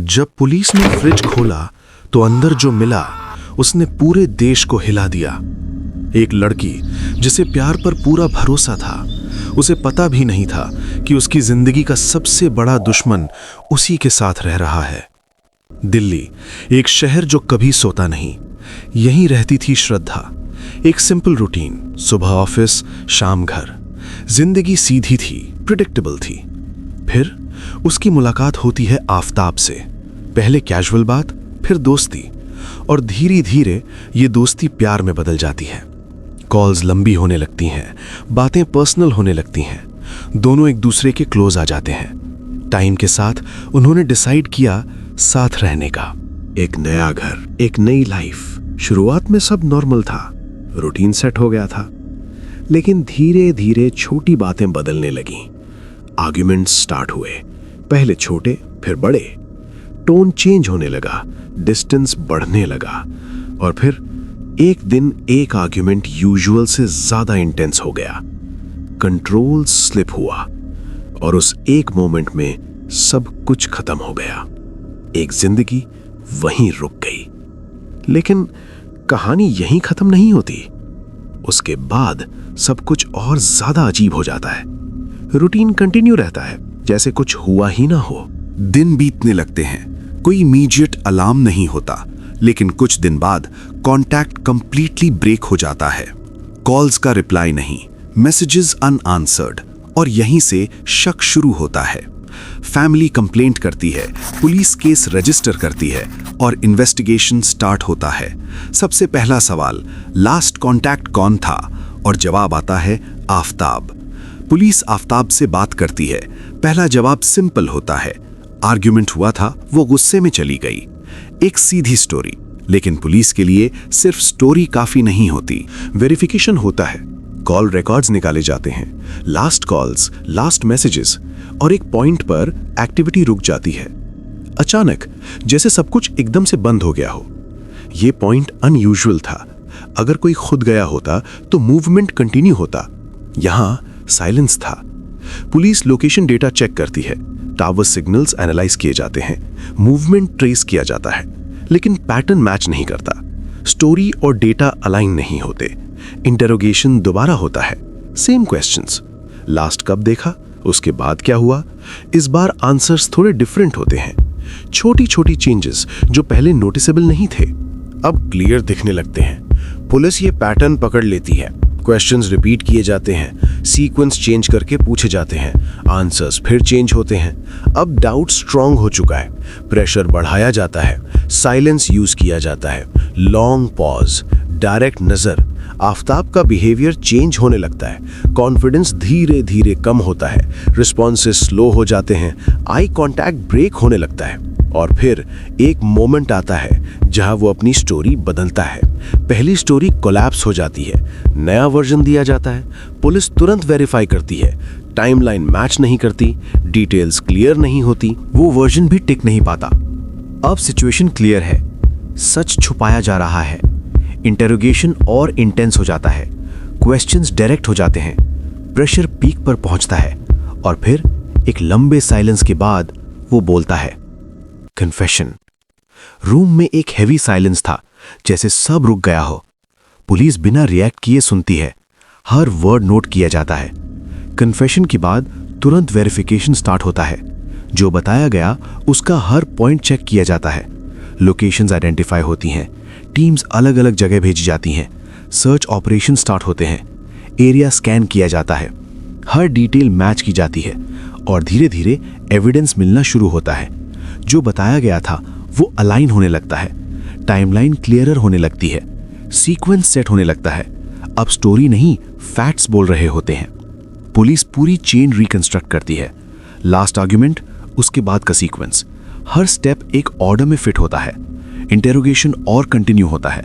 जब पुलिस ने फ्रिज खोला तो अंदर जो मिला उसने पूरे देश को हिला दिया। एक लड़की जिसे प्यार पर पूरा भरोसा था, उसे पता भी नहीं था कि उसकी जिंदगी का सबसे बड़ा दुश्मन उसी के साथ रह रहा है। दिल्ली, एक शहर जो कभी सोता नहीं। यहीं रहती थी श्रद्धा। एक सिंपल रूटीन, सुबह ऑफिस, शाम घर। जिंदगी सीधी थी, प्रिडिक्टेबल थी। फिर उसकी मुलाकात होती है आफताब से। पहले कैजुअल बात, फिर दोस्ती, और धीरे धीरे ये दोस्ती प्यार में बदल जाती है। कॉल्स लंबी होने लगती हैं, बातें पर्सनल होने लगती हैं। दोनों एक दूसरे के क्लोज आ जाते हैं। टाइम के साथ उन्होंने डिसाइड किया साथ रहने का। एक नया घर, एक नई लाइफ। शुरुआत में सब नॉर्मल था, रूटीन सेट हो गया था। लेकिन धीरे धीरे छोटी बातें बदलने लगीं। आर्ग्यूमेंट्स स्टार्ट हुए, पहले छोटे फिर बड़े। टोन चेंज होने लगा, डिस्टेंस बढ़ने लगा, और फिर एक दिन एक आर्ग्यूमेंट यूजुअल से ज्यादा इंटेंस हो गया। कंट्रोल स्लिप हुआ और उस एक मोमेंट में सब कुछ खत्म हो गया। एक जिंदगी वहीं रुक गई। लेकिन कहानी यहीं खत्म नहीं होती। उसके बाद सब कुछ और ज्यादा अजीब हो जाता है। रूटीन कंटिन्यू रहता है, जैसे कुछ हुआ ही ना हो। दिन बीतने लगते हैं, कोई इमीडिएट अलार्म नहीं होता, लेकिन कुछ दिन बाद कांटेक्ट कंप्लीटली ब्रेक हो जाता है। कॉल्स का रिप्लाई नहीं, मैसेजेस अनआंसर्ड, और यहीं से शक शुरू होता है। फैमिली कंप्लेंट करती है, पुलिस केस रजिस्टर करती है, और इन्वेस्टिगेशन स्टार्ट होता है। सबसे पहला सवाल, लास्ट कांटेक्ट कौन था? और जवाब आता है आफताब। पुलिस आफताब से बात करती है। पहला जवाब सिंपल होता है, आर्ग्यूमेंट हुआ था, वो गुस्से में चली गई। एक सीधी स्टोरी, लेकिन पुलिस के लिए सिर्फ स्टोरी काफी नहीं होती। वेरिफिकेशन होता है, कॉल रिकॉर्ड्स निकाले जाते हैं, लास्ट कॉल्स, लास्ट मैसेजेस, और एक पॉइंट पर एक्टिविटी रुक जाती है। अचानक, जैसे सब कुछ एकदम से बंद हो गया हो। यह पॉइंट अनयूजुअल था। अगर कोई खुद गया होता तो मूवमेंट कंटिन्यू होता। यहां साइलेंस था। पुलिस लोकेशन डेटा चेक करती है, टावर सिग्नल्स एनालाइज किए जाते हैं, मूवमेंट ट्रेस किया जाता है, लेकिन पैटर्न मैच नहीं करता। स्टोरी और डेटा अलाइन नहीं होते। इंटरोगेशन दोबारा होता है, सेम क्वेश्चंस। लास्ट कब देखा, उसके बाद क्या हुआ? इस बार आंसर्स थोड़े डिफरेंट होते हैं। छोटी छोटी चेंजेस जो पहले नोटिसेबल नहीं थे, अब क्लियर दिखने लगते हैं। पुलिस ये पैटर्न पकड़ लेती है। क्वेश्चंस रिपीट किए जाते हैं, सीक्वेंस चेंज करके पूछे जाते हैं, आंसर्स फिर चेंज होते हैं। अब डाउट स्ट्रांग हो चुका है, प्रेशर बढ़ाया जाता है, साइलेंस यूज किया जाता है, लॉन्ग पॉज, डायरेक्ट नजर। आफताब का बिहेवियर चेंज होने लगता है, कॉन्फिडेंस धीरे धीरे कम होता है, रिस्पॉन्सेस स्लो हो जाते हैं, आई कांटेक्ट ब्रेक होने लगता है, और फिर एक मोमेंट आता है जहां वो अपनी स्टोरी बदलता है। पहली स्टोरी कोलैप्स हो जाती है, नया वर्जन दिया जाता है। पुलिस तुरंत वेरीफाई करती है, टाइमलाइन मैच नहीं करती, डिटेल्स क्लियर नहीं होती, वो वर्जन भी टिक नहीं पाता। अब सिचुएशन क्लियर है, सच छुपाया जा रहा है। इंटेरोगेशन और इंटेंस हो जाता है, क्वेश्चंस डायरेक्ट हो जाते हैं, प्रेशर पीक पर पहुंचता है, और फिर एक लंबे साइलेंस के बाद वो बोलता है, कन्फेशन। रूम में एक हेवी साइलेंस था, जैसे सब रुक गया हो। पुलिस बिना रिएक्ट किए सुनती है, हर वर्ड नोट किया जाता है। कन्फेशन के बाद तुरंत वेरिफिकेशन स्टार्ट होता है। जो बताया गया उसका हर पॉइंट चेक किया जाता है। लोकेशंस आइडेंटिफाई होती हैं, टीम्स अलग अलग जगह भेजी जाती हैं, सर्च ऑपरेशन स्टार्ट होते हैं, एरिया स्कैन किया जाता है, हर डिटेल मैच की जाती है, और धीरे धीरे एविडेंस मिलना शुरू होता है। जो बताया गया था वो अलाइन होने लगता है, टाइमलाइन क्लियरर होने लगती है, सीक्वेंस सेट होने लगता है। अब स्टोरी नहीं, फैक्ट्स बोल रहे होते हैं। पुलिस पूरी चेन रिकंस्ट्रक्ट करती है, लास्ट आर्ग्यूमेंट, उसके बाद का सीक्वेंस, हर स्टेप एक ऑर्डर में फिट होता है। इंटेरोगेशन और कंटिन्यू होता है,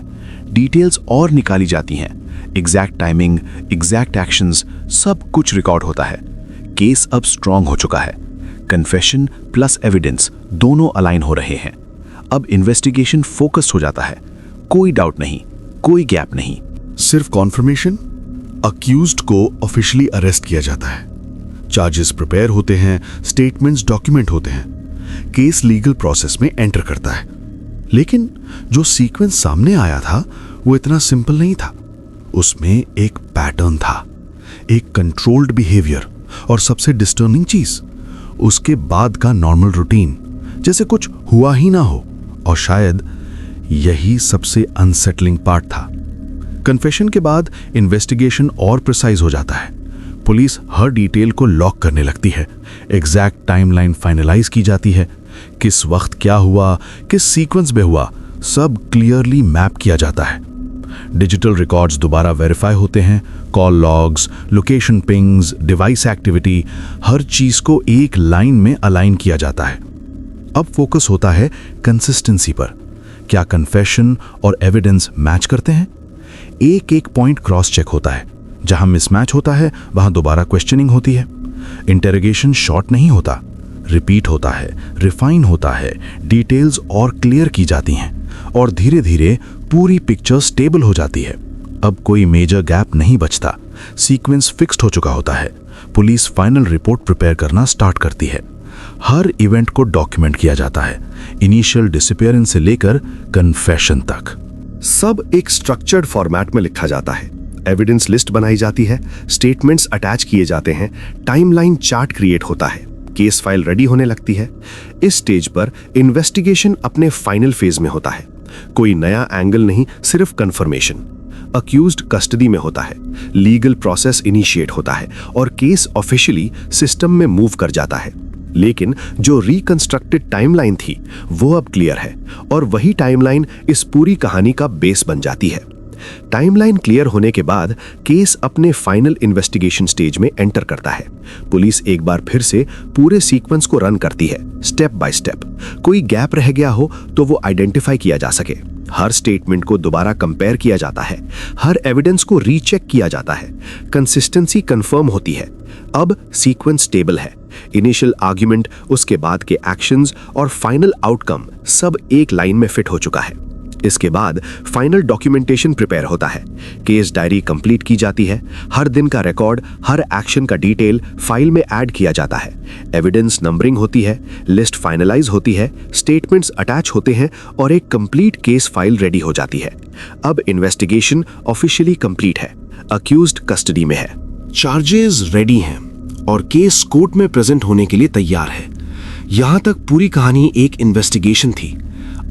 डिटेल्स और निकाली जाती हैं, एग्जैक्ट टाइमिंग, एग्जैक्ट एक्शंस, सब कुछ रिकॉर्ड होता है। केस अब स्ट्रांग हो चुका है, कन्फेशन प्लस एविडेंस दोनों अलाइन हो रहे हैं। अब इन्वेस्टिगेशन फोकस हो जाता है, कोई डाउट नहीं, कोई गैप नहीं। सिर्फ कॉन्फर्मेशन। अक्यूज्ड को ऑफिशियली अरेस्ट किया जाता है, चार्जेस प्रिपेयर होते हैं, स्टेटमेंट्स डॉक्यूमेंट होते हैं, केस लीगल प्रोसेस में एंटर करता है। लेकिन जो सीक्वेंस सामने आया था वो इतना सिंपल नहीं था। उसमें एक पैटर्न था, एक कंट्रोल्ड बिहेवियर, और सबसे डिस्टर्निंग चीज, उसके बाद का नॉर्मल रूटीन, जैसे कुछ हुआ ही ना हो। और शायद यही सबसे अनसेटलिंग पार्ट था। कन्फेशन के बाद इन्वेस्टिगेशन और प्रिसाइज हो जाता है। पुलिस हर डिटेल को लॉक करने लगती है, एग्जैक्ट टाइमलाइन फाइनलाइज की जाती है, किस वक्त क्या हुआ, किस सीक्वेंस में हुआ, सब क्लियरली मैप किया जाता है। डिजिटल रिकॉर्ड्स दोबारा वेरीफाई होते हैं, call logs, location pings, device activity, हर चीज को एक लाइन में अलाइन किया जाता है। अब फोकस होता है कंसिस्टेंसी पर। क्या कन्फेशन और एविडेंस मैच करते हैं? एक एक पॉइंट क्रॉस चेक होता है। जहां मिसमैच होता है वहां दोबारा क्वेश्चनिंग होती है। इंटेरोगेशन शॉर्ट नहीं होता, रिपीट होता है, रिफाइन होता है, डिटेल्स और क्लियर की जाती हैं, और धीरे धीरे पूरी पिक्चर स्टेबल हो जाती है। अब कोई मेजर गैप नहीं बचता, सीक्वेंस फिक्स्ड हो चुका होता है। पुलिस फाइनल रिपोर्ट प्रिपेयर करना स्टार्ट करती है। हर इवेंट को डॉक्यूमेंट किया जाता है, इनिशियल डिसअपीयरेंस से लेकर कन्फेशन तक। सब एक स्ट्रक्चर्ड फॉर्मेट में लिखा जाता है। एविडेंस लिस्ट बनाई जाती है, स्टेटमेंट्स अटैच किए जाते हैं, टाइमलाइन चार्ट क्रिएट होता है, केस फाइल रेडी होने लगती है। इस स्टेज पर इन्वेस्टिगेशन अपने फाइनल फेज में होता है। कोई नया एंगल नहीं, सिर्फ कंफर्मेशन। अक्यूज्ड कस्टडी में होता है, लीगल प्रोसेस इनिशिएट होता है और केस ऑफिशियली सिस्टम में मूव कर जाता है। लेकिन जो रिकंस्ट्रक्टेड टाइमलाइन थी वो अब क्लियर है, और वही टाइमलाइन इस पूरी कहानी का बेस बन जाती है। टाइमलाइन क्लियर होने के बाद केस अपने फाइनल इन्वेस्टिगेशन स्टेज में एंटर करता है। पुलिस एक बार फिर से पूरे सीक्वेंस को रन करती है, स्टेप बाय स्टेप। कोई गैप रह गया हो तो वो आइडेंटिफाई किया जा सके। हर स्टेटमेंट को दोबारा कंपेयर किया जाता है, हर एविडेंस को रीचेक किया जाता है। कंसिस्टेंसी कंफर्म होती है। अब सीक्वेंस स्टेबल है। इनिशियल आर्ग्यूमेंट, उसके बाद के एक्शंस और फाइनल आउटकम सब एक लाइन में फिट हो चुका है। इसके बाद फाइनल डॉक्यूमेंटेशन प्रिपेयर होता है। केस डायरी कंप्लीट की जाती है। हर दिन का रिकॉर्ड, हर एक्शन का डिटेल फाइल में ऐड किया जाता है। एविडेंस नंबरिंग होती है, लिस्ट फाइनलाइज होती है, स्टेटमेंट्स अटैच होते हैं और एक कंप्लीट केस फाइल रेडी हो जाती है। अब इन्वेस्टिगेशन ऑफिशियली कंप्लीट है, अक्यूज्ड कस्टडी में है, चार्जेस रेडी हैं और केस कोर्ट में प्रेजेंट होने के लिए तैयार है। यहां तक पूरी कहानी एक इन्वेस्टिगेशन थी,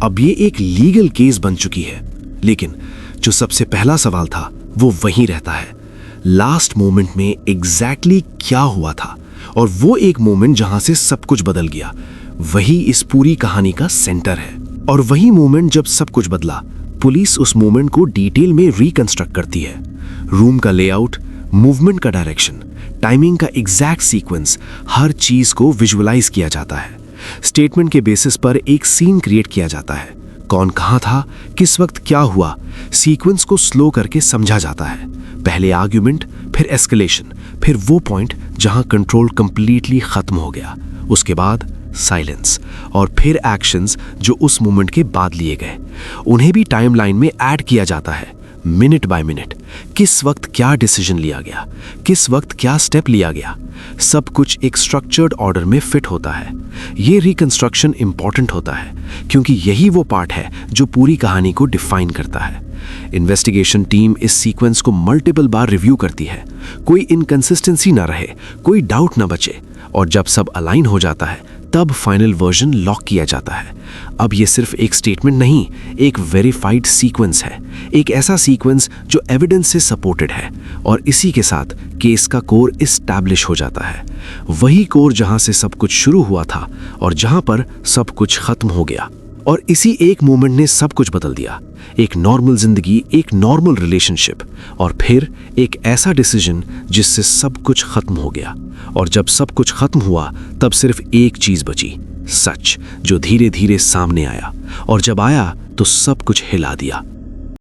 अब ये एक लीगल केस बन चुकी है। लेकिन जो सबसे पहला सवाल था वो वहीं रहता है, लास्ट मोमेंट में एग्जैक्टली क्या हुआ था? और वो एक मोमेंट जहां से सब कुछ बदल गया, वही इस पूरी कहानी का सेंटर है। और वही मोमेंट जब सब कुछ बदला, पुलिस उस मोमेंट को डिटेल में रिकंस्ट्रक्ट करती है। रूम का लेआउट, मूवमेंट का डायरेक्शन, टाइमिंग का एग्जैक्ट सीक्वेंस, हर चीज को विजुअलाइज किया जाता है। स्टेटमेंट के बेसिस पर एक सीन क्रिएट किया जाता है। कौन कहां था, किस वक्त क्या हुआ, सीक्वेंस को स्लो करके समझा जाता है। पहले आर्ग्यूमेंट, फिर एस्केलेशन, फिर वो पॉइंट जहां कंट्रोल कंप्लीटली खत्म हो गया, उसके बाद साइलेंस, और फिर एक्शंस जो उस मोमेंट के बाद लिए गए, उन्हें भी टाइमलाइन में ऐड किया जाता है, मिनट बाय मिनट। किस वक्त क्या डिसीजन लिया गया, किस वक्त क्या स्टेप लिया गया, सब कुछ एक स्ट्रक्चर्ड ऑर्डर में फिट होता है। ये रिकंस्ट्रक्शन इंपॉर्टेंट होता है क्योंकि यही वो पार्ट है जो पूरी कहानी को डिफाइन करता है। इन्वेस्टिगेशन टीम इस सीक्वेंस को मल्टीपल बार रिव्यू करती है, कोई इनकंसिस्टेंसी ना रहे, कोई डाउट ना बचे, और जब सब अलाइन हो जाता है तब फाइनल वर्जन लॉक किया जाता है। अब ये सिर्फ एक स्टेटमेंट नहीं, एक वेरीफाइड सीक्वेंस है, एक ऐसा सीक्वेंस जो एविडेंस से सपोर्टेड है, और इसी के साथ केस का कोर इस्टैब्लिश हो जाता है। वही कोर जहां से सब कुछ शुरू हुआ था और जहां पर सब कुछ खत्म हो गया। और इसी एक मोमेंट ने सब कुछ बदल दिया। एक नॉर्मल जिंदगी, एक नॉर्मल रिलेशनशिप, और फिर एक ऐसा डिसीजन जिससे सब कुछ खत्म हो गया। और जब सब कुछ खत्म हुआ तब सिर्फ एक चीज बची, सच, जो धीरे धीरे सामने आया, और जब आया तो सब कुछ हिला दिया।